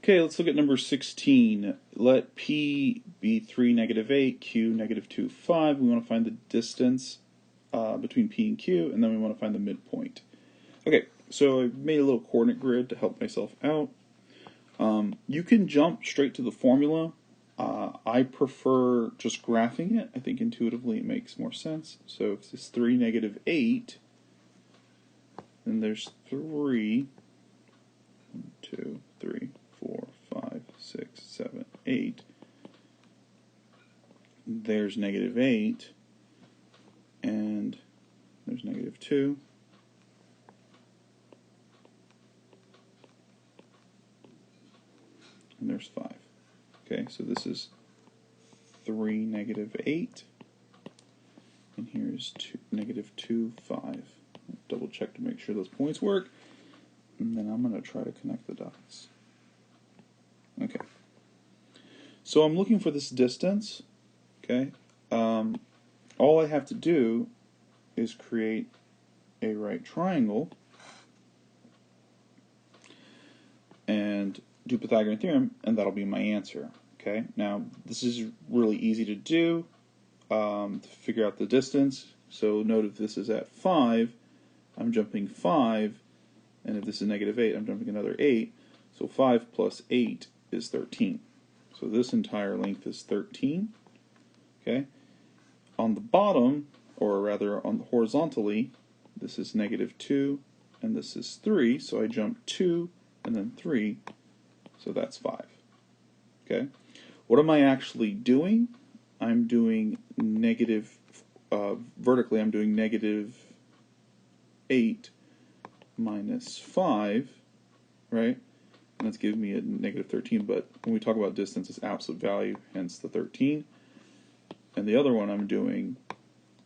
Okay, let's look at number 16. Let P be 3, -8, Q, -2, 5. We want to find the distance between P and Q, and then we want to find the midpoint. Okay, so I made a little coordinate grid to help myself out. You can jump straight to the formula. I prefer just graphing it. I think intuitively it makes more sense. So if it's 3, -8, then there's 3, 1, 2, 3, 4, 5, 6, 7, 8. There's -8, and there's -2. And there's 5. Okay, so this is 3, -8, and here's -2, 5. Double check to make sure those points work, and then I'm going to try to connect the dots. Okay, so I'm looking for this distance. Okay, all I have to do is create a right triangle and do Pythagorean theorem, and that'll be my answer. Okay, now this is really easy to do to figure out the distance. So note if this is at 5, I'm jumping 5, and if this is -8, I'm jumping another 8. So 5 plus 8 is 13. So this entire length is 13. Okay, on the bottom, or rather on the horizontally, this is -2, and this is 3. So I jump 2 and then 3. So that's 5. Okay, what am I actually doing? I'm doing vertically, I'm doing -8 minus 5, right? And that's giving me a -13, but when we talk about distance, it's absolute value, hence the 13. And the other one, I'm doing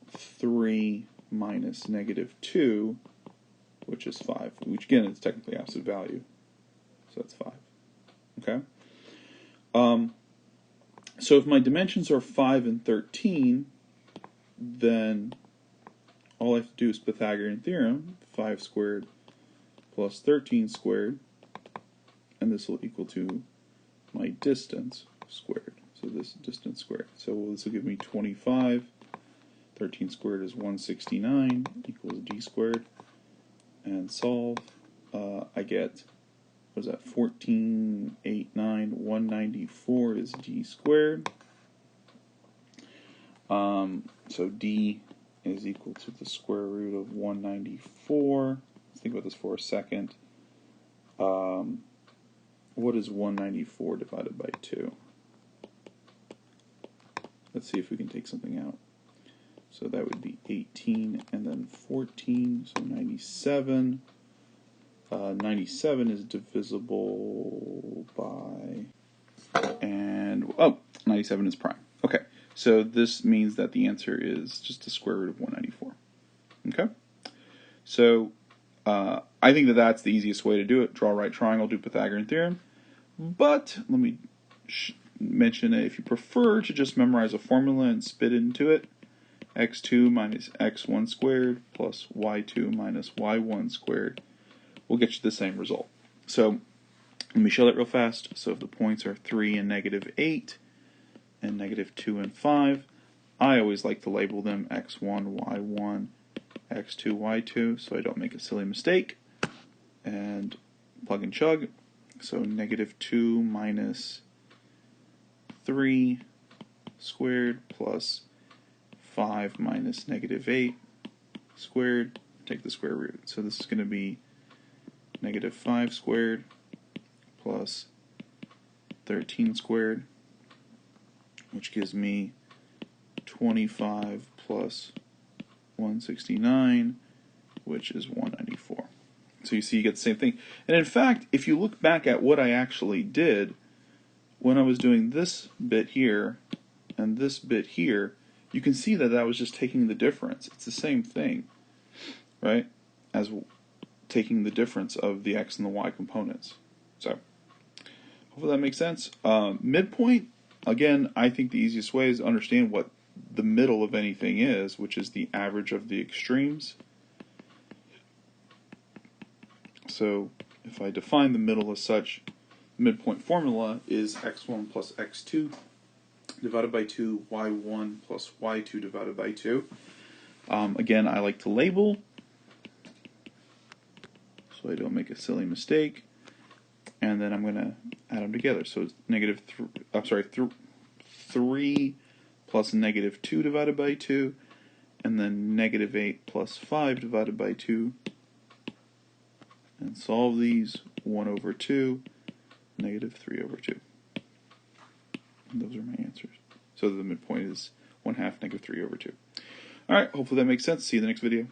3 minus -2, which is 5, which again is technically absolute value. So that's 5. Okay? So if my dimensions are 5 and 13, then all I have to do is Pythagorean theorem, 5 squared plus 13 squared, and this will equal to my distance squared. So this distance squared. So this will give me 25. 13 squared is 169 equals d squared. And solve. I get, what is that, 1489, 194 is d squared. So d is equal to the square root of 194. Let's think about this for a second. What is 194 divided by 2? Let's see if we can take something out. So that would be 18 and then 14, so 97. 97 is divisible by, and, 97 is prime. Okay, so this means that the answer is just the square root of 194. Okay, so I think that that's the easiest way to do it. Draw a right triangle, do Pythagorean theorem. But let me mention that if you prefer to just memorize a formula and spit into it, x2 minus x1 squared plus y2 minus y1 squared will get you the same result. So let me show that real fast. So if the points are 3 and -8 and -2 and 5, I always like to label them x1, y1, x2, y2, so I don't make a silly mistake. And plug and chug. So -2 minus 3 squared plus 5 minus -8 squared, take the square root. So this is going to be -5 squared plus 13 squared, which gives me 25 plus 169, which is 194. So you see you get the same thing. And in fact, if you look back at what I actually did, when I was doing this bit here and this bit here, you can see that I was just taking the difference. It's the same thing, right, as taking the difference of the x and the y components. So hopefully that makes sense. Midpoint, again, I think the easiest way is to understand what the middle of anything is, which is the average of the extremes. So if I define the middle as such, midpoint formula is x1 plus x2 divided by 2, y1 plus y2 divided by 2. Again, I like to label so I don't make a silly mistake. And then I'm going to add them together. So it's negative 3 plus negative 2 divided by 2, and then negative 8 plus 5 divided by 2. And solve these. 1 over 2, negative 3 over 2. And those are my answers. So the midpoint is 1/2 negative 3 over 2. Alright, hopefully that makes sense. See you in the next video.